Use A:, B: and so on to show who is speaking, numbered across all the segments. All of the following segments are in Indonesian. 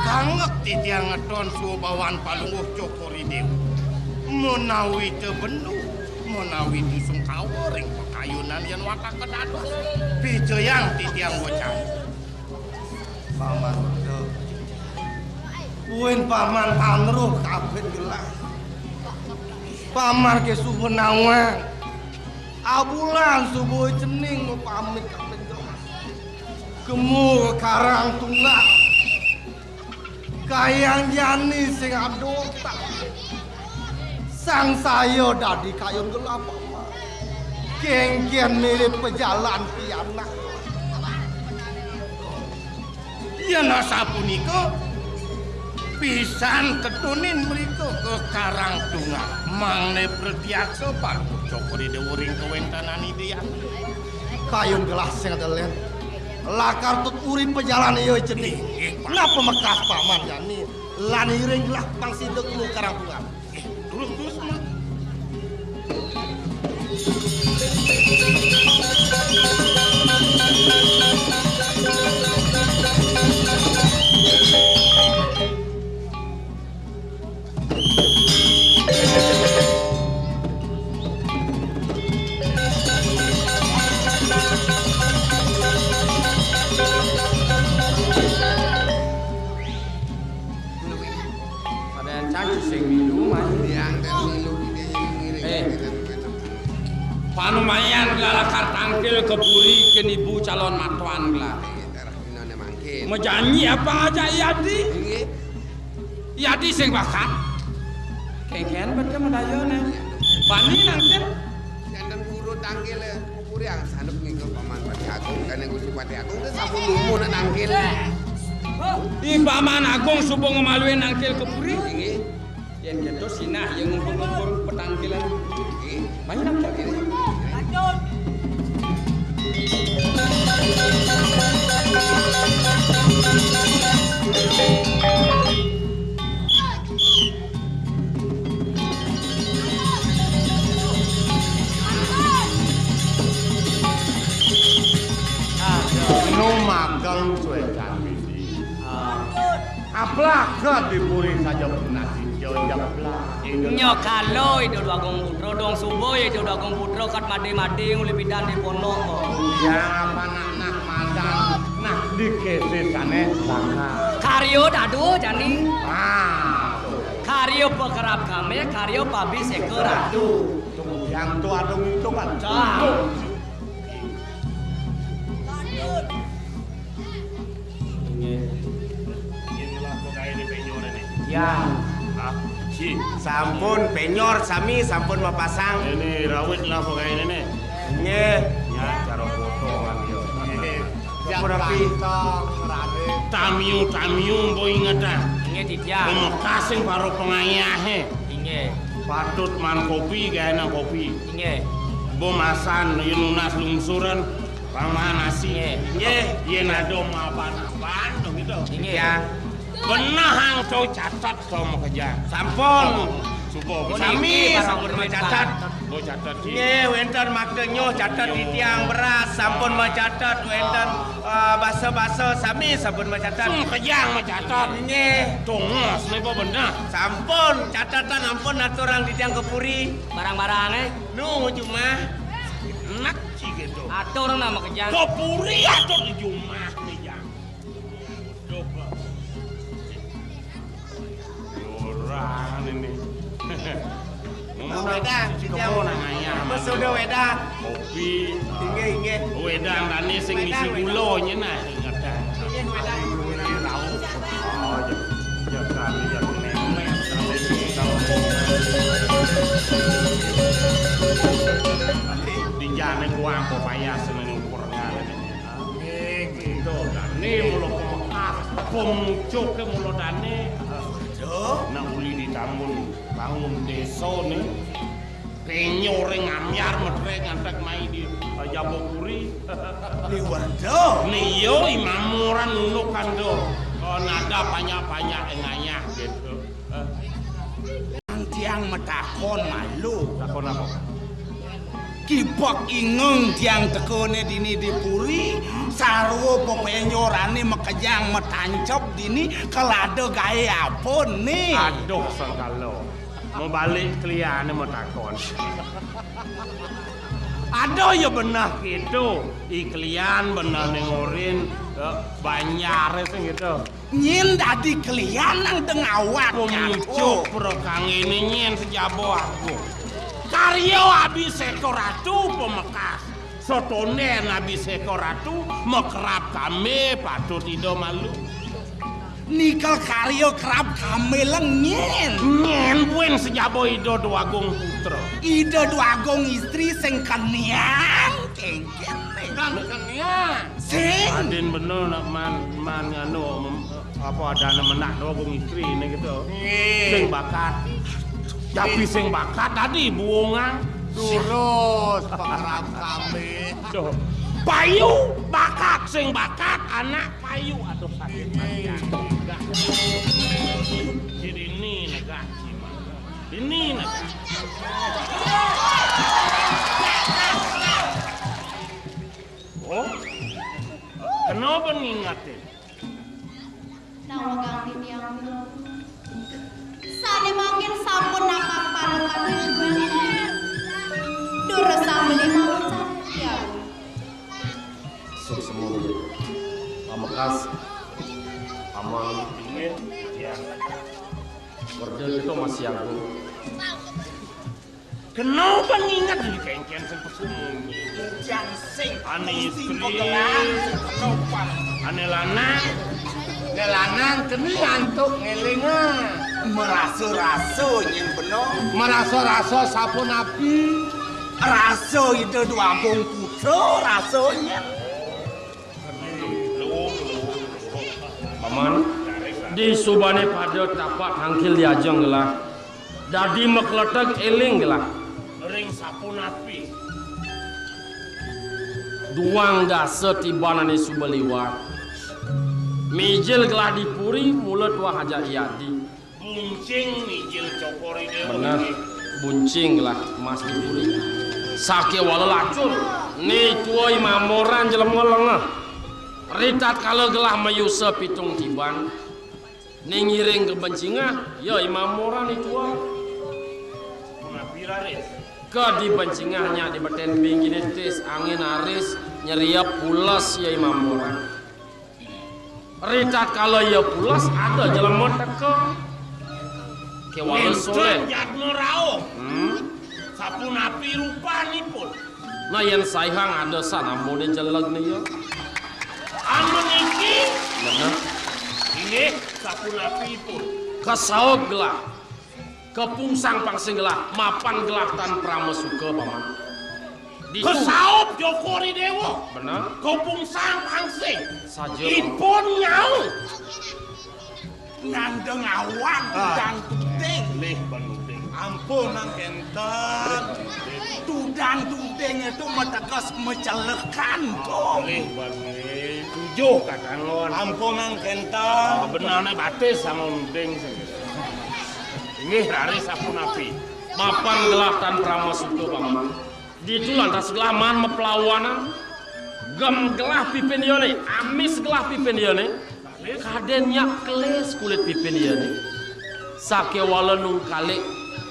A: Kanget titiang ngedon subawan palungguh cokori dewa menawi tebendu menawi dusung kawering pekayunan yang wakak kedados bijayang titiang bocah paman wedok uin paman panruh kabeh gelas pamar ke subenawang abulan subuh cening pamit kabeh gelas gemur karang tunggal kayang jani sing adota sang sayo dadi kayun gelap kengkian mirip pejalan pianak yen sapunika pisan ketunin mriku ke Karang Tunggal mangne prediaksa parbu cokori dewuring kewentanani dian kayun gelas sing adelen lakar tut urip pejalan ieu cening napa mekas paman jani lan iring gelah pangsideg lu Karang Tunggal terus mah panumayan galakar tangkil keburi ke ibu calon matuan gelar mejanji apa aja Yadi Yadi sing bakat kengken betul medayone bani nangkil jantan guru tangkil kupuri yang sanep ngikut paman Pati Agung kan yang Gusti Pati Agung itu sampun lumu nangkil di paman Agung subuh ngemaluin nangkil keburi yang jatuh sinah yang ngumpul-ngumpul petangkilan banyak nangkil lanjut magang cuecan bisi aplaga dipuri saja penasi jauh-jauh nyokalo itu Agung Putra dong subuh itu Agung Putra kat mati-mati nguli bidan di pondok ya apa nak madan nah dikese sana saka karyo dadu jani karyo pekerap kami karyo pabi seker adu yang tu adung itu kan ya si sampun penyor sami sampun mapasang ini rawit lah pokoknya ini nggih ya cara foto kan yo rapi tamiu mbok inget ah nggih didiam mekas sing karo pengayahe nggih patut man kopi gaena kopi nggih mbok masan yen lunas lungsuran pamanas
B: masih. Yen ada apa-apaan dong gitu.
C: Ya.
B: Benar hang coy catat sama kerja.
C: Sampun.
B: Subuh.
C: Sami sampun mencatat.
B: Lo catat sih.
C: Nggih, wonten maknanya catat di tiang beras sampun mencatat wonten basa-basa sami sampun mencatat.
B: Kejang mencatat.
C: Nggih.
B: Tungos nih apa benar?
C: Sampun catatan ampun aturang di tiang kepuri.
D: Barang-barangnya
C: Nu cuma
B: Enak sih gitu.
D: atur nama kejang.
B: Kepuri atau di rumah nih jang. Coba. Orang ini.
C: wedang di tiang.
B: Kemana ngaya?
C: Sudah wedang.
B: Kopi.
C: Inggih.
B: Wedang tani sing isi gulonya nah ingat dah.
C: Inggih wedang.
B: Tahu. Oh, ya kali ya nenek di jane kuang po payah seneng ukur ngale. Gitu dane mulo kemekas, pemucuk ke mulo dane. Nah uli ditambun bangun desa nih. Kenyore ngamyar metre ngantek mai di Jaboguri.
C: Liwardo.
B: Niyo imamuran nunuk kando. Oh nada banyak-banyak enganya gitu.
C: Tiang metakon malu.
B: Takon apa?
C: Kipok ingeng tiang tekone dini dipuri sarwo pepenyorane mekejang metancop dini kelado gaya apun nih.
B: Aduh sangkalo. Mau balik kliane mau takon. Aduh ya benar gitu. Iklian benar nengorin banyar itu gitu.
C: Nyin dadi kelian nang dengawat
B: Pemucuk perkang ini nyen sejabo aku. Karyo abis ekor ratu pemekas. Sotone abis ekor ratu mekerap kami patut tidak malu.
C: Nikel karyo kerap kameleng nyen.
B: Nyen buen sejabo ido duagung putra.
C: Ide duagung istri sing keniang kengken
B: Kan keniang.
C: sing
B: Adin bener nak man nganu apa ada menak duagung istri ini gitu. Sing bakat. Tapi sing bakat tadi buongang.
C: Durus pengerap kami.
B: Duh. Payu bakat sing bakat anak payu atau sakit panjang. Jadi ini negah cima. Ini negah. Oh, kenapa ngingatin?
E: Nawa kang titiang sane mangkin sampun nakak parekan durus sambeli mau ya
F: Semua Pamekas aman
B: Ini ya.
F: Warga kita masih aku
B: Kenapa ngingat di kengkian sing pesumuni?
C: Jangsing
B: Ane istri, ane lanang,
C: Nelanang keni antuk ngelinga meraso-raso nyen beno
B: merasa-rasa sapu nabi.
C: raso itu duagung putra rasonya
F: Paman di subane pada tapak hangkil diajeng gelah dadi mekletek eling gelah
B: Ring sapu nabi.
F: duang dasa tibanane subaliwat mijil gelah dipuri mulut wah haja iadi
B: Buncing mijil cokori dewa.
F: bener buncing gelah mas dipuri sake wala lacur ni tuai mamoran jelem ngolengah ritat kalau gelah mayusa pitung tiban ni ngiring ke bencingah ya imamoran itu
B: Nabi laris.
F: ke di bencingahnya di beten binggi tes angin aris nyeriap pulas ya imamoran ritat kalau ya pulas ada jelema teke ke wala soleh
B: Jat merau. Sapu nabi rupani pun.
F: nah yang sayang ada sana mau dijelag nih ya
B: Amun iki.
F: bener
B: Ini sapu nabi pun.
F: kesaut gelah kepungsang pangsing gelah mapan gelah tan pramesuka paman di
B: Kesaup jokori dewa.
F: bener
B: Kopung sang pangsing.
F: saja
B: Ipun nyau.
C: nandeng awang udang penting
B: Lih penting.
C: Ampun nang kenten. Tudang-tudeng itu metegas mencelekan kok.
B: Boleh, tujuh katangon.
C: Ampun nang kenten.
B: Benarnya batis sama unding. Ini hari sapu napi.
F: Mapan gelah tan pramasuto paman. Ditu lantas gelah man mepelawanan. Gem gelah pipen yone, amis gelah pipen yone. Kadennya keles kulit pipen yone. Sake wala nung kale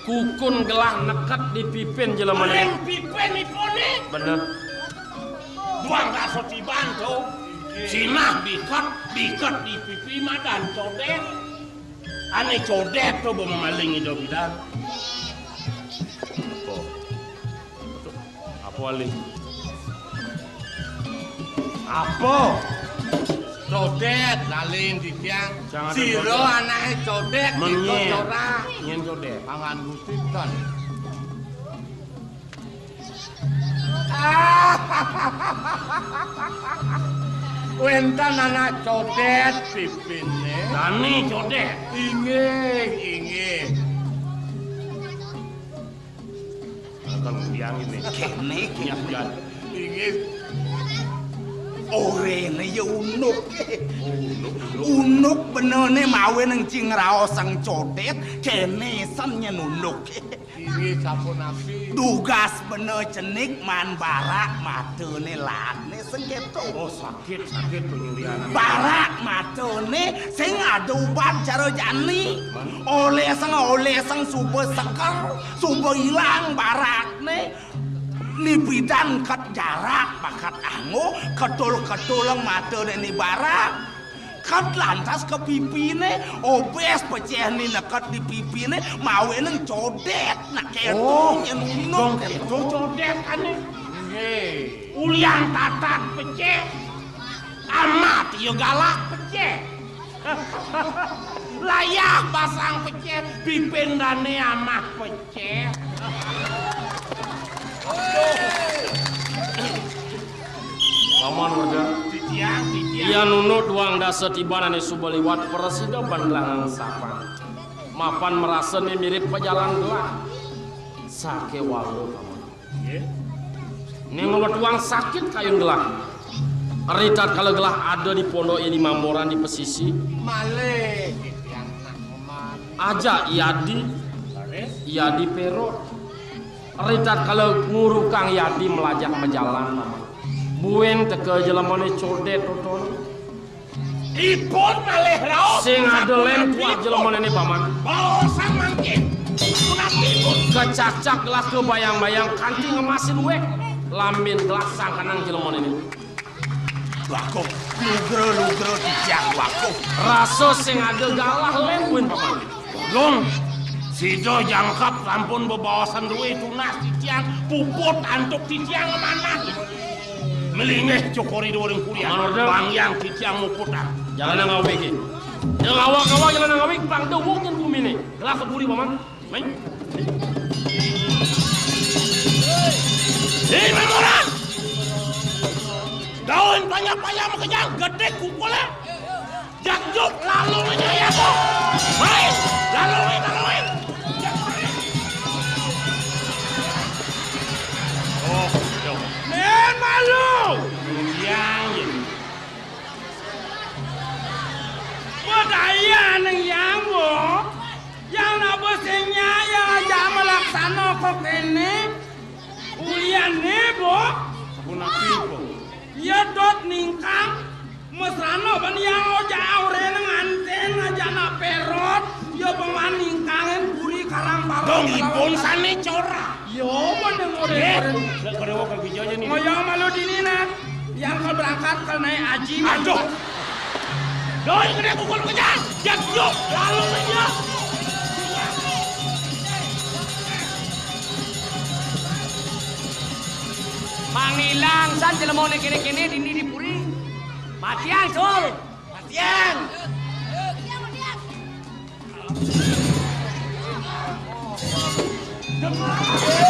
F: kukun gelah nekat di pipen jelamane.
B: Pipen ipone.
F: Bener.
B: Buang kaso dibantu. Sinah dikat di pipi madan codet. Ane codet tuh memaling hidup bidan. Apa wali?
C: Apa? Codet lalin di tiang. Siro anaknya codet itu corak.
B: Nyen codet.
C: Pangan gustikan. Wentan anak codet pipinnya.
B: Tani codet.
C: Ingin.
B: Akan biang ini.
C: Kene
B: Nyak jan.
C: ingin. Orene ya unuk. Unuk benene mawe nang cing raos sang codet kene san nyen unuk. Iki sampun api. Tugas bener cenik man barak matene lakne sengketo.
B: Oh sakit penyulian.
C: Barak matene sing ada obat jaro jani. Oleh sang subuh sekar, subuh hilang barakne. Ni bidan kat jarak bakat ango ketul ang mata ni barak kat lantas ke pipine obes pecah ni nakat di pipine mawe nang codet nak ketong yang unuk
B: Itu codet kan nih. Ulian tatat peceh. Amat yo galak peceh. Layak pasang peceh. Pipin dane amah peceh.
F: Paman warga.
B: Titiang.
F: Ia nunut duang dasa tibana ni subaliwat presida bandlangan sapan. Mapan merasa ni mirip pejalan gelap. Sake walu paman. Ni ngawat duang sakit kayun gelap. Ritat kalau gelah ada di pondok ini Mamoran di pesisi.
C: malih titiang nak oman
F: Aja Yadi Perot. Ritat kalau nguru Kang Yadi melajak berjalan. Buen teke jelamane codet toton.
B: Ipun malih raos.
F: Sing ada lem tua jelamane ni paman.
B: Baosan mangkin. Kunatipun.
F: Kecacak gelas ke bayang-bayang kanti ngemasin wek. Lamin gelas sangkanang jelamane ni.
C: wakuf lugro titiang wakuf
F: Raso sing ada galah lem buen paman.
B: Long. Sido jangkap sampun bebawasan duwe tunas titiang puput antuk titiang mana. Melingeh cokori doreng kuliah. Bangyang titiang muputar.
F: Jalan yang ngawik ni. Yang awak-awak jalan yang ngawik bang dewok jen bumi ni. Gelah keburi paman. Main.
B: Hei Mamoran! Daun payah-payah makejang gede kukulnya. Jakjuk lalu menyaya kok. Main! Laluin! Oh, jauh. Men malu! Yang ini.
A: Budaya neng yang wo, yang nabo senya yang aja melaksana kok kene, ulian nebo,
B: Sapunapi po.
A: ya dot ningkang, mesrano ban yang oja aure neng anten aja na perot, ya paman ningkangen puri karang barang.
B: Dong ipun sane cora.
A: Yo mana ngore-ngore.
B: Kerewo ke video aja nih.
A: Ngoyong malu dininan, yang kau berangkat ke naik aji.
B: Aduh. Doi gede pukul kejar. Jakjuk lalu menyaya.
D: Mangilang san jelemone kene-kene dini dipuri. Matian sol.
C: Matian
A: Demam.